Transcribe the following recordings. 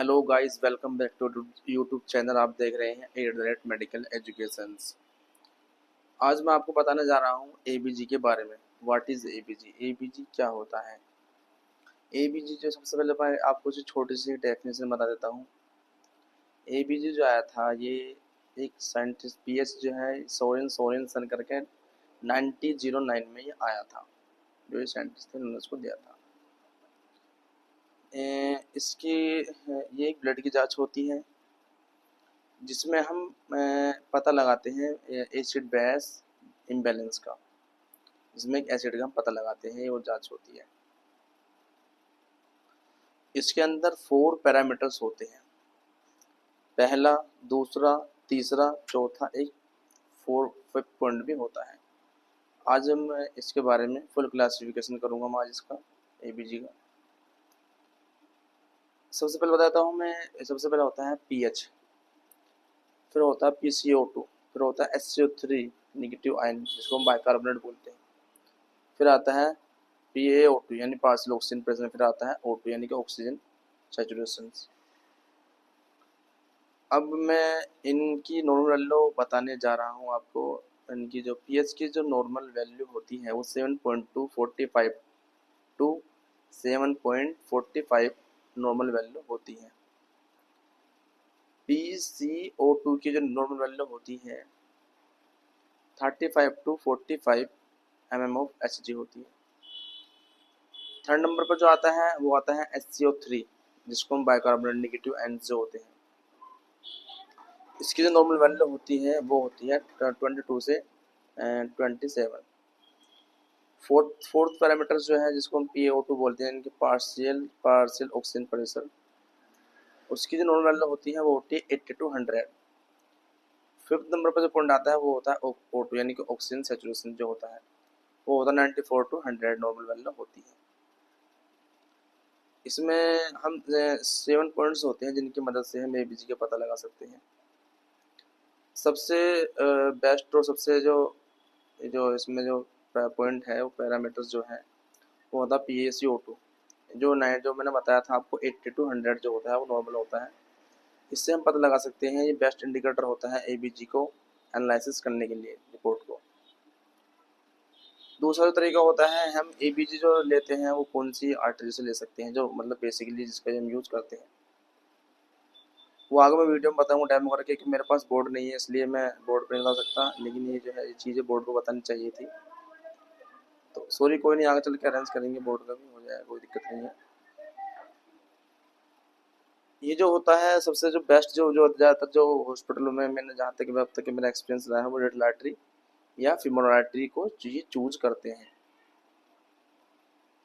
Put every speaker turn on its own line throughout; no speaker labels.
Hello guys, welcome back to YouTube channel. आप देख रहे हैं एडरेट मेडिकल एजुकेशंस। आज मैं आपको बताने जा रहा हूँ एबीजी के बारे में। What is ABG? एबीजी क्या होता है? एबीजी जो सबसे पहले मैं आपको जो छोटी सी डेफिनेशन बता देता हूँ। एबीजी जो आया था ये एक साइंटिस्ट पीएच जो है सोरेनसन करके 1909 में ये आया था। जो ये साइंटिस्ट थे उन्होंने उसको दिया था। इसकी ये एक ब्लड की जांच होती है जिसमें हम पता लगाते हैं एसिड बेस इम्बैलेंस का। जिसमें एक एसिड का हम पता लगाते हैं, वो जांच होती है। इसके अंदर 4 पैरामीटर्स होते हैं। पहला, दूसरा, तीसरा, चौथा, एक 4 पॉइंट भी होता है। आज मैं इसके बारे में फुल क्लासिफिकेशन करूंगा मैं आज इसका एबीजी का। सबसे पहले बताता हूँ मैं। सबसे पहले होता है पीएच, फिर होता है PCO2, फिर होता है SCO3 नेगेटिव आयन जिसको हम बाइकार्बोनेट बोलते हैं। फिर आता है PaO2 यानी पार्शियल ऑक्सीजन प्रेजेंस। फिर आता है O2 यानी कि ऑक्सीजन सैचुरेशन। अब मैं इनकी नॉर्मल वैल्यू बताने जा रहा हूँ आपको। इनकी जो पीएच की जो नॉर्मल वैल्यू होती है वो 7.245 टू 7.45 नॉर्मल वैल्यू होती है। PCO2 की जो नॉर्मल वैल्यू होती है 35 टू 45 mm ऑफ Hg होती है। थर्ड नंबर पर जो आता है वो आता है SCO3 जिसको हम बाइकार्बोनेट नेगेटिव आयन्स जो होते हैं। इसकी जो नॉर्मल वैल्यू होती है वो होती है 22 से 27। फोर्थ पैरामीटर जो है जिसको हम PaO2 बोलते हैं, इनकी पार्शियल ऑक्सीजन प्रेशर, उसकी जो नॉर्मल वैल्यू होती है वो होती है 80 टू 100। फिफ्थ नंबर पर जो पॉइंट आता है वो होता है O2 यानी कि ऑक्सीजन सैचुरेशन जो होता है वो होता है 94 टू 100 नॉर्मल वैल्यू होती है। इसमें हम 7 पॉइंट्स होते हैं जिनकी मदद से हम एबीजी का पता लगा सकते हैं। सबसे बेस्ट और सबसे जो जो इसमें जो पॉइंट है वो पैरामीटर्स जो है वो होता है PaCO2 जो मैंने बताया था आपको 80 टू 100 जो होता है वो नॉर्मल होता है। इससे हम पता लगा सकते हैं, ये बेस्ट इंडिकेटर होता है एबीजी को एनालिसिस करने के लिए रिपोर्ट को। दूसरा जो तरीका होता है, हम एबीजी जो लेते हैं वो कौन सी आर्टरी से ले सकते हैं, जो मतलब बेसिकली जिसका हम यूज़ करते हैं वो आगे मैं वीडियो में बताऊंगा डेमो करके कि मेरे पास बोर्ड नहीं है इसलिए मैं बोर्ड पे नहीं बता सकता, लेकिन ये जो है ये चीज़ें बोर्ड पे बतानी चाहिए थी। तो सॉरी, कोई नहीं, आगे चल के अरेंज करेंगे, बोर्ड का भी हो जाएगा, कोई दिक्कत नहीं है। ये जो होता है सबसे जो बेस्ट जो जो ज़्यादातर जो हॉस्पिटलों में मैंने जहाँ तक अब तक मेरा एक्सपीरियंस रहा है वो रेड आर्टरी या फीमोरल आर्टरी को ये चूज करते हैं।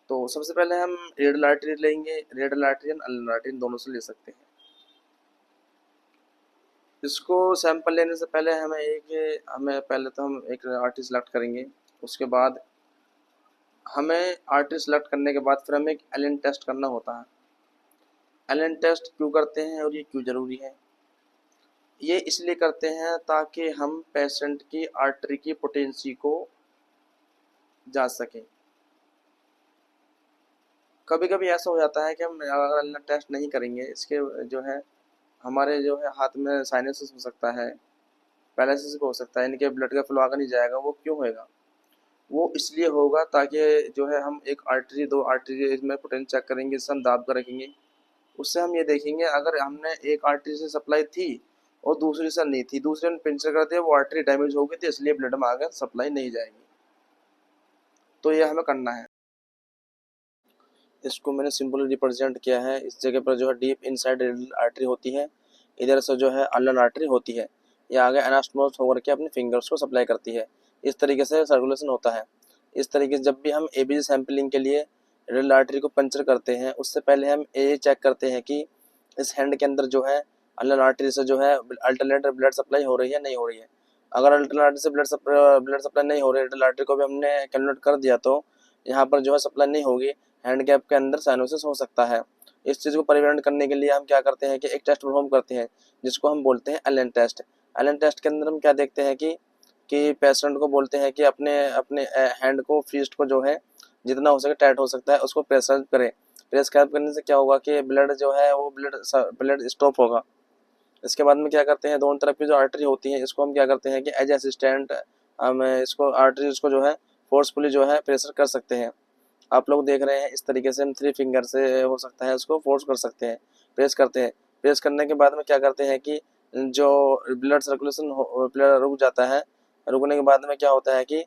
तो सबसे पहले हम रेड आर्टरी लेंगे। रेड आर्टरी और अल्नर आर्टरी दोनों से ले सकते हैं। इसको सैंपल लेने से पहले हमें पहले तो हम एक आर्टरी सेलेक्ट करेंगे। उसके बाद हमें आर्टरी सेलेक्ट करने के बाद फिर हमें एक एलन टेस्ट करना होता है। एलन टेस्ट क्यों करते हैं और ये क्यों ज़रूरी है? ये इसलिए करते हैं ताकि हम पेशेंट की आर्टरी की पोटेंसी को जांच सकें। कभी कभी ऐसा हो जाता है कि हम अगर एलन टेस्ट नहीं करेंगे, इसके जो है हमारे जो है हाथ में साइनसिस हो सकता है, पैरालिसिस हो सकता है, इनके ब्लड का फ्लो आगे नहीं जाएगा। वो क्यों होएगा? वो इसलिए होगा ताकि जो है हम एक आर्टरी दो आर्टरी इसमें पोटेंशियल चेक करेंगे, इससे हम दाब कर रखेंगे। उससे हम ये देखेंगे अगर हमने एक आर्टरी से सप्लाई थी और दूसरी से नहीं थी, दूसरे ने पंचर कर दिया, वो आर्टरी डैमेज हो गई थी इसलिए ब्लड में आगे सप्लाई नहीं जाएगी। तो ये हमें करना है। इसको मैंने सिंपली रिप्रेजेंट किया है। इस जगह पर जो है डीप इनसाइड आर्टरी होती है, इधर से जो है अल्नर आर्टरी होती है, ये आगे एनास्टोमोस होकर के अपने फिंगर्स को सप्लाई करती है। इस तरीके से सर्कुलेशन होता है। इस तरीके से जब भी हम एबीजी सैंपलिंग के लिए रेड आर्टरी को पंचर करते हैं उससे पहले हम ये चेक करते हैं कि इस हैंड के अंदर जो है अल्नर आर्टरी से जो है अल्टरनेट ब्लड सप्लाई हो रही है नहीं हो रही है। अगर अल्टरनेट आर्टरी से ब्लड सप्लाई नहीं हो रही है, रेड आर्टरी को भी हमने कैलकुलेट कर दिया, तो यहाँ पर जो है सप्लाई नहीं होगी, हैंड गैप के अंदर साइनोसिस हो सकता है। इस चीज़ को प्रिवेंट करने के लिए हम क्या करते हैं कि एक टेस्ट परफॉर्म करते हैं जिसको हम बोलते हैं एलन टेस्ट। एलन टेस्ट के अंदर हम क्या देखते हैं कि पेशेंट को बोलते हैं कि अपने अपने हैंड को फिस्ट को जो है जितना हो सके टाइट हो सकता है उसको प्रेशर करें। प्रेस कैप करने से क्या होगा कि ब्लड जो है वो ब्लड स्टॉप होगा। इसके बाद में क्या करते हैं, दोनों तरफ की जो आर्टरी होती है इसको हम क्या करते हैं कि एज असिस्टेंट हम इसको आर्टरीज को जो है फोर्सफुली जो है प्रेशर कर सकते हैं। आप लोग देख रहे हैं इस तरीके से हम 3 फिंगर से हो सकता है उसको फोर्स कर सकते हैं, प्रेस करते हैं। प्रेस करने के बाद में क्या करते हैं कि जो ब्लड सर्कुलेशन ब्लड रुक जाता है, रुकने के बाद में क्या होता है कि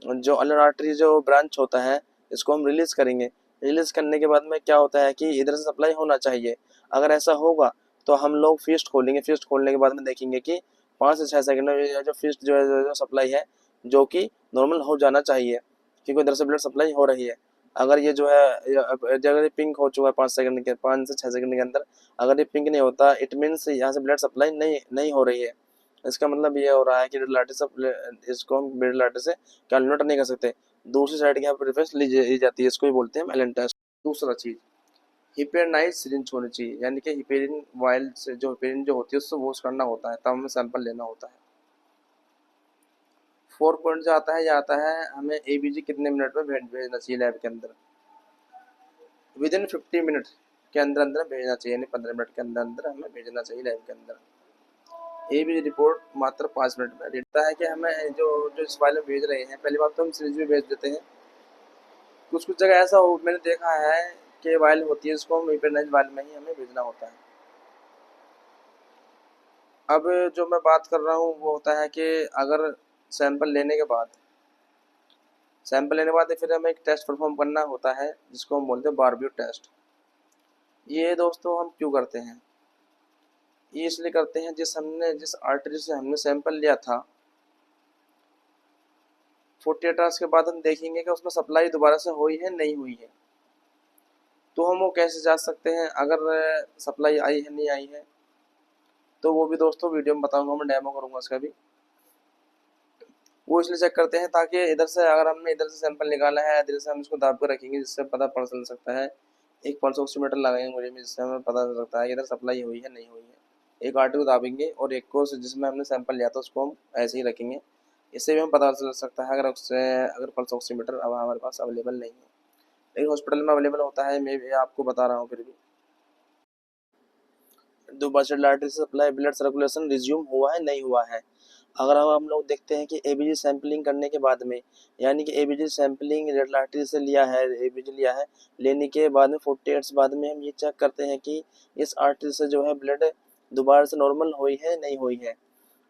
जो अल्नर आर्टरी जो ब्रांच होता है इसको हम रिलीज करेंगे। रिलीज करने के बाद में क्या होता है कि इधर से सप्लाई होना चाहिए। अगर ऐसा होगा तो हम लोग फिस्ट खोलेंगे। फिस्ट खोलने के बाद में देखेंगे कि 5 से 6 सेकंड में जो फिस्ट जो सप्लाई है जो कि नॉर्मल हो जाना चाहिए, क्योंकि इधर से ब्लड सप्लाई हो रही है। अगर ये जो है अगर ये पिंक हो चुका है 5 से 6 सेकंड के अंदर, अगर ये पिंक नहीं होता इट मीन्स यहाँ से ब्लड सप्लाई नहीं हो रही है। इसका मतलब ये हो रहा है कि लाठी से इसको हम ब्लड लाठी से कैलकुलेट नहीं कर सकते। दूसरी साइड की यहाँ पर रेफरेंस ली जाती है, इसको ही बोलते हैं एलन टेस्ट। दूसरा चीज हिपेनाइज सिरिंज होनी चाहिए, यानी कि हिपेरिन वायल से जो हिपेरिन जो होती है उससे वॉश करना होता है, तब हमें सैंपल लेना होता है। 4 पॉइंट जो आता है, यह आता है हमें एबीजी कितने मिनट में भेजना चाहिए लैब के अंदर। विद इन 50 मिनट के अंदर अंदर भेजना चाहिए, यानी 15 मिनट के अंदर अंदर हमें भेजना चाहिए लैब के अंदर। एबीजी रिपोर्ट मात्र 5 मिनट में देता है कि हमें जो इस फाइल में भेज रहे हैं, पहली बात तो हम सीरीज में भेज देते हैं। कुछ कुछ जगह ऐसा हो मैंने देखा है कि वाइल होती है इसको हम हिपेनाइज वाइल में ही हमें भेजना होता है। अब जो मैं बात कर रहा हूँ वो होता है कि अगर सैंपल लेने के बाद फिर हमें एक टेस्ट परफॉर्म करना होता है जिसको हम बोलते हैं बारबियो टेस्ट। ये दोस्तों हम क्यों करते हैं, ये इसलिए करते हैं जिस आर्टरी से हमने सैंपल लिया था 48 आवर्स के बाद हम देखेंगे कि उसमें सप्लाई दोबारा से हुई है नहीं हुई है। तो हम वो कैसे जांच सकते हैं अगर सप्लाई आई है नहीं आई है, तो वो भी दोस्तों वीडियो में बताऊंगा, मैं डेमो करूंगा उसका भी। वो इसलिए चेक करते हैं ताकि इधर से अगर हमने इधर से सैंपल निकाला है, इधर से हम इसको दाब कर रखेंगे जिससे पता पड़ चल सकता है। एक पल्स ऑक्सीमीटर लगाएंगे मुझे में, जिससे हमें पता चल सकता है इधर सप्लाई हुई है नहीं हुई है। एक आर्टरी को दाबेंगे और एक को जिसमें हमने सैंपल लिया था उसको हम ऐसे ही रखेंगे। इससे भी हम पता चल सकता है अगर पल्स ऑक्सीमीटर अब हमारे पास अवेलेबल नहीं है, लेकिन हॉस्पिटल में अवेलेबल होता है। मैं भी आपको बता रहा हूँ फिर भी। दोबारा आर्टरी से सप्लाई ब्लड सर्कुलेशन रिज्यूम हुआ है नहीं हुआ है। अगर हम लोग देखते हैं कि एबीजी सैंपलिंग करने के बाद में, यानी कि एबीजी सैंपलिंग रेड आर्टरी से लिया है, एबीजी लिया है, लेने के बाद में 48 आवर्स बाद में हम ये चेक करते हैं कि इस आर्टरी से जो है ब्लड दोबारा से नॉर्मल हुई है नहीं हुई है।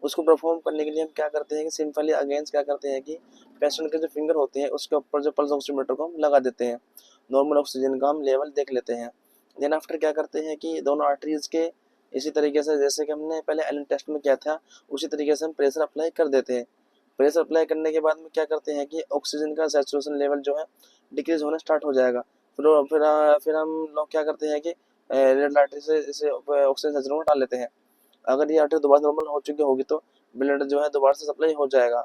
उसको परफॉर्म करने के लिए हम क्या करते हैं कि सिंपली अगेंस्ट क्या करते हैं कि पेशेंट के जो फिंगर होते हैं उसके ऊपर जो पल्स ऑक्सीमीटर को हम लगा देते हैं, नॉर्मल ऑक्सीजन का हम लेवल देख लेते हैं। देन आफ्टर क्या करते हैं कि दोनों आर्टरीज के इसी तरीके से जैसे कि हमने पहले एलन टेस्ट में किया था उसी तरीके से हम प्रेशर अप्लाई कर देते हैं। प्रेशर अप्लाई करने के बाद में क्या करते हैं कि ऑक्सीजन का सैचुरेशन लेवल जो है डिक्रीज होना स्टार्ट हो जाएगा। फिर हम लोग क्या करते हैं कि रेड आर्टरी से इसे ऑक्सीजन सैचुरेशन को डाल लेते हैं। अगर ये आर्टरी दोबारा नॉर्मल हो चुकी होगी तो ब्लड जो है दोबारा से सप्लाई हो जाएगा।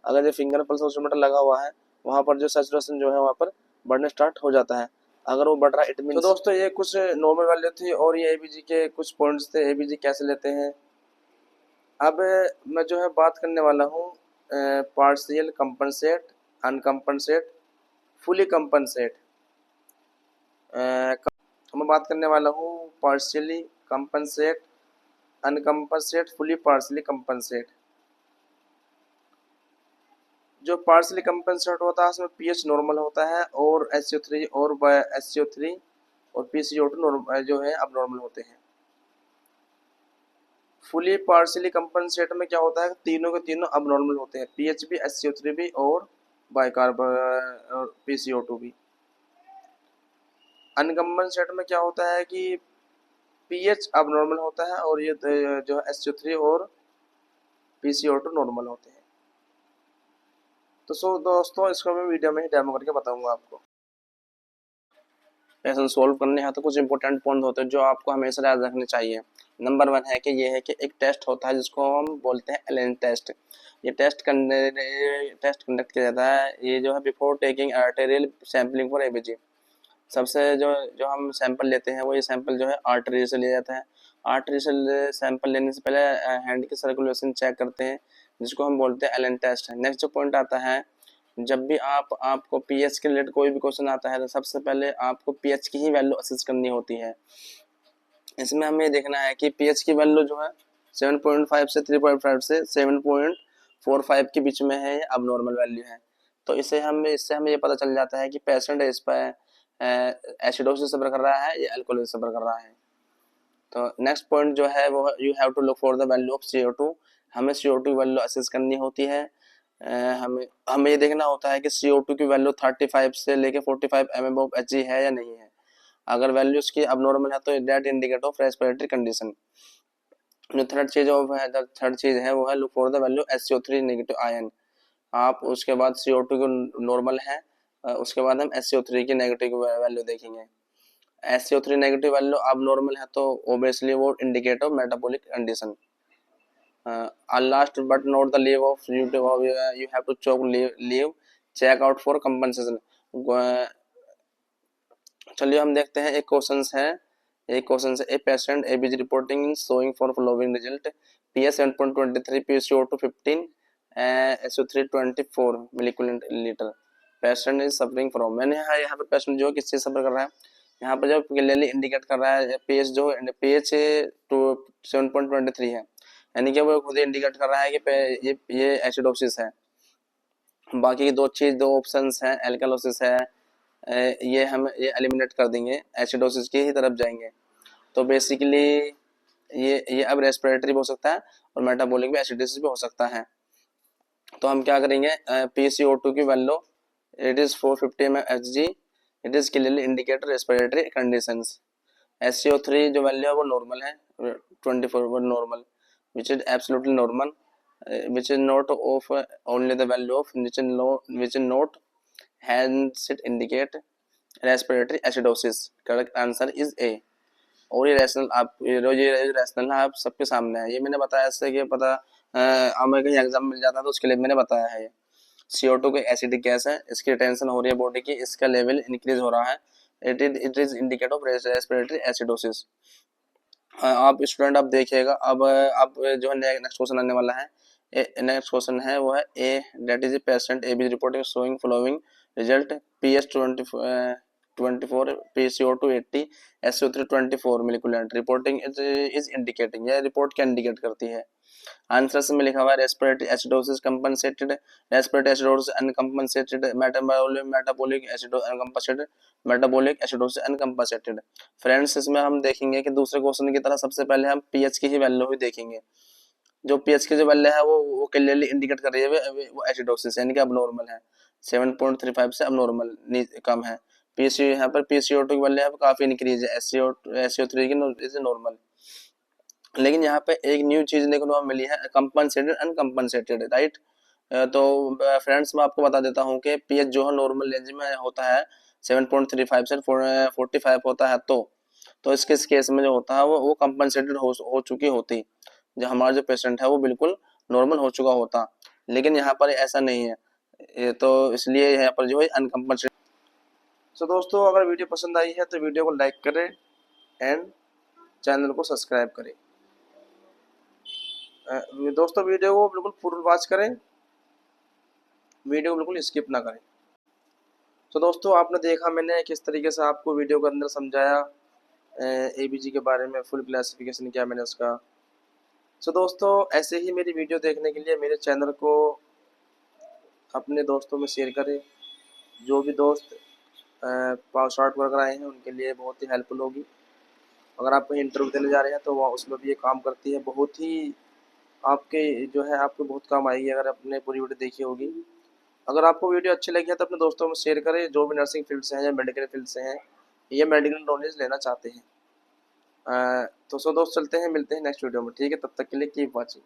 अगर ये फिंगर पल्स ऑक्सीमीटर लगा हुआ है वहाँ पर जो सैचुरेशन जो है वहाँ पर बढ़ने स्टार्ट हो जाता है। अगर वो बढ़ रहा है इट मीन। तो दोस्तों ये कुछ नॉर्मल वैल्यू थी और ये एबीजी के कुछ पॉइंट्स थे, एबीजी कैसे लेते हैं। अब मैं जो है बात करने वाला हूँ partial compensate, uncompensate, fully compensate. मैं बात करने वाला हूँ partially compensate, uncompensate, fully partially compensate. जो पार्शियली कंपनसेट होता है उसमें पीएच नॉर्मल होता है और SO3 और PCO2 जो है अब नॉर्मल होते हैं। फुली पार्शियली कंपनसेट में क्या होता है तीनों के तीनों अब नॉर्मल होते हैं, पीएच भी, SO3 भी और बाइकार्बन PCO2 भी। अनकम्पनसेट में क्या होता है कि पीएच अब नॉर्मल होता है और ये जो SO3 और PCO2 नॉर्मल होते हैं। तो दोस्तों इसको मैं वीडियो में ही डेमो करके बताऊंगा आपको। ऐसा सॉल्व करने हैं तो कुछ इंपॉर्टेंट पॉइंट होते हैं जो आपको हमेशा याद रखने चाहिए। नंबर 1 है कि ये है कि एक टेस्ट होता है जिसको हम बोलते हैं एलन टेस्ट। ये टेस्ट कंडक्ट किया जाता है, ये जो है before taking arterial sampling for ABG. सबसे जो जो हम सैंपल लेते हैं वो ये सैंपल जो है आर्टरी से लिया जाता है। आर्टरी से सैंपल लेने से पहले हैंड की सर्कुलेशन चेक करते हैं जिसको हम बोलते हैं एलन टेस्ट। नेक्स्ट जो पॉइंट आता है जब भी आपको पीएच के रिलेटेड कोई भी क्वेश्चन आता है तो सबसे पहले आपको पीएच की ही वैल्यू असेस करनी होती है। इसमें हमें ये देखना है कि पीएच की वैल्यू जो है 7.5 से 3.5 से 7.45 के बीच में है या अब नॉर्मल वैल्यू है। तो इससे हमें ये पता चल जाता है कि पेशेंट इस पर एसिडोसिस सफर कर रहा है या अल्कोहलिक सफर कर रहा है। तो नेक्स्ट पॉइंट जो है वो you have to look for the value of CO2। हमें CO2 वैल्यू असेस करनी होती है। हमें हमें ये देखना होता है कि CO2 की वैल्यू 35 से लेके 45 mm ऑफ Hg है या नहीं है। अगर वैल्यू उसकी अब नॉर्मल है तो that indicate of respiratory condition. जो थर्ड चीज है वो है look for the value SCO3 negative ion. आप उसके बाद CO2 को नॉर्मल है, उसके बाद हम SCO3 की नेगेटिव वैल्यू देखेंगे। SCO3 नेगेटिव वैल्यू अब नॉर्मल है तो ऑब्वियसली वो indicate of metabolic condition. Last but not the लीव of you have to choke leave check out for compensation. चलिए हम देखते हैं एक क्वेश्चन है a patient ABG reporting showing for following result PS 7.23 PCO2 15 SO3 24 milliequivalent litre patient is suffering from. मैंने यहाँ पर पेशेंट जो किससे सफर कर रहा है यहाँ पर जब क्लियरली इंडिकेट कर रहा है पीएच जो पीएच 7.23 है, यानी कि वो खुद इंडिकेट कर रहा है कि ये एसिडोसिस है। बाकी दो ऑप्शंस हैं एल्कालोसिस है, ये हम ये एलिमिनेट कर देंगे, एसिडोसिस की ही तरफ जाएंगे। तो बेसिकली ये अब रेस्पिरेटरी भी हो सकता है और मेटाबॉलिक भी एसिडोसिस भी हो सकता है। तो हम क्या करेंगे PCO2 की value it is 450 mHg, it is clearly indicate respiratory conditions. SCO3 जो वैल्यू है वो नॉर्मल है 24 normal which is absolutely normal which is not of only the value of which is not hence it indicate respiratory acidosis। correct answer is A। और ये rational आप ये rational है आप सबके सामने है, ये मैंने बताया इससे कि पता हमें कहीं एग्जाम मिल जाता है तो उसके लिए मैंने बताया है। ये CO2 को एसिडिक गैस है, इसकी टेंशन हो रही है बॉडी की, इसका लेवल इंक्रीज हो रहा है, it is indicate of respiratory acidosis. आप स्टूडेंट आप देखिएगा अब जो है नेक्स्ट क्वेश्चन आने वाला है। नेक्स्ट क्वेश्चन है वो है a that is a patient A B reporting showing following result PS 24 PCO2 80 SO3 24 milliequivalent reporting is indicating. यह रिपोर्ट क्या इंडिकेट करती है? आंसर में लिखा हुआ है respiratory acidosis compensated, respiratory acidosis uncompensated, metabolic acido uncompensated, metabolic acidosis uncompensated. Friends इसमें हम देखेंगे कि दूसरे क्वेश्चन की तरह सबसे पहले हम पीएच की ही वैल्यू ही देखेंगे। जो पीएच की जो वैल्यू है वो क्लियरली इंडिकेट कर रही है वो एसिडोसिस यानी कि अब नॉर्मल है, 7.35 से अब नॉर्मल कम है। पीसीओ यहाँ पर PCO2 की वैल्यू काफी इंक्रीज है, SCO3 की इज नॉर्मल। लेकिन यहाँ पे एक न्यू चीज देखने को मिली है कंपनसेटेड अनकंपनसेटेड, राइट। तो फ्रेंड्स मैं आपको बता देता हूँ कि पीएच जो है नॉर्मल रेंज में होता है 7.35 से 45 होता है। तो इसके इस केस में जो होता है वो कंपनसेटेड हो चुकी होती, जो हमारा जो पेशेंट है वो बिल्कुल नॉर्मल हो चुका होता। लेकिन यहाँ पर ऐसा नहीं है, ये तो इसलिए यहाँ पर जो है अनकंपनसेटेड। सो दोस्तों अगर वीडियो पसंद आई है तो वीडियो को लाइक करें एंड चैनल को सब्सक्राइब करें। दोस्तों वीडियो को बिल्कुल फुल वॉच करें, वीडियो को बिल्कुल स्किप ना करें। तो दोस्तों आपने देखा मैंने किस तरीके से आपको वीडियो के अंदर समझाया एबीजी के बारे में, फुल क्लासिफिकेशन किया मैंने उसका। सो दोस्तों ऐसे ही मेरी वीडियो देखने के लिए मेरे चैनल को अपने दोस्तों में शेयर करें। जो भी दोस्त पास आउट वगैरह आए हैं उनके लिए बहुत ही हेल्पफुल होगी। अगर आप कहीं इंटरव्यू देने जा रहे हैं तो वह उसमें भी ये काम करती है, बहुत ही आपके जो है आपको बहुत काम आएगी अगर आपने पूरी वीडियो देखी होगी। अगर आपको वीडियो अच्छी लगी है तो अपने दोस्तों में शेयर करें जो भी नर्सिंग फील्ड से हैं या मेडिकल फील्ड से हैं या मेडिकल नॉलेज लेना चाहते हैं। तो सो दोस्त चलते हैं, मिलते हैं नेक्स्ट वीडियो में, ठीक है, तब तक के लिए कीप वॉचिंग।